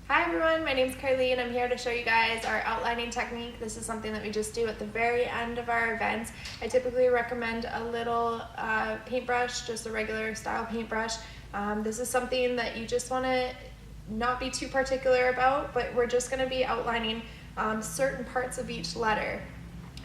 Hi everyone, my name is Carly and I'm here to show you guys our outlining technique. This is something that we just do at the very end of our events. I typically recommend a little paintbrush, just a regular style paintbrush. This is something that you just want to not be too particular about, but we're just going to be outlining certain parts of each letter.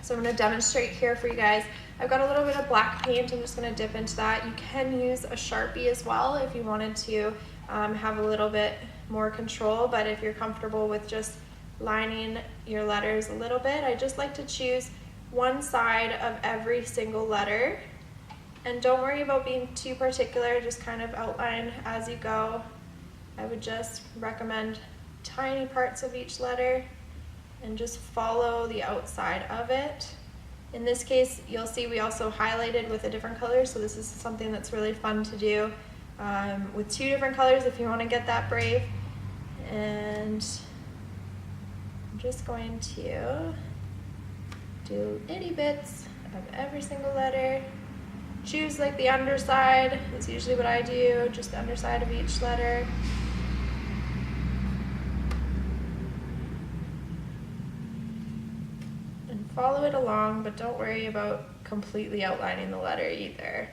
So I'm going to demonstrate here for you guys. I've got a little bit of black paint. I'm just going to dip into that. You can use a Sharpie as well if you wanted to have a little bit more control, but if you're comfortable with just lining your letters a little bit, I just like to choose one side of every single letter. And don't worry about being too particular, just kind of outline as you go. I would just recommend tiny parts of each letter and just follow the outside of it. In this case, you'll see we also highlighted with a different color, so this is something that's really fun to do with two different colors if you want to get that brave. And I'm just going to do itty bits of every single letter. Choose like the underside, that's usually what I do, just the underside of each letter. And follow it along, but don't worry about completely outlining the letter either.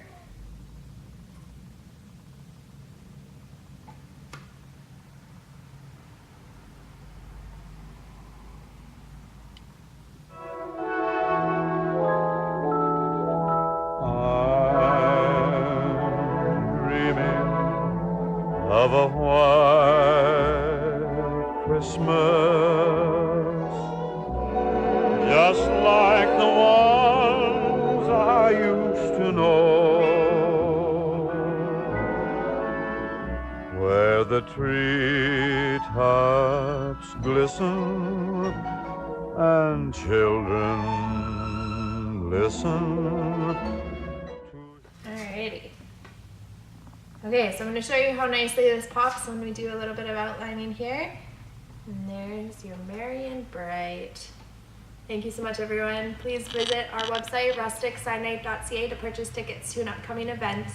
Of a white Christmas, just like the ones I used to know, where the treetops glisten and children listen. Alrighty. Okay, so I'm going to show you how nicely this pops when we do a little bit of outlining here. And there's your merry and bright. Thank you so much, everyone. Please visit our website, rusticsignnight.ca, to purchase tickets to an upcoming event.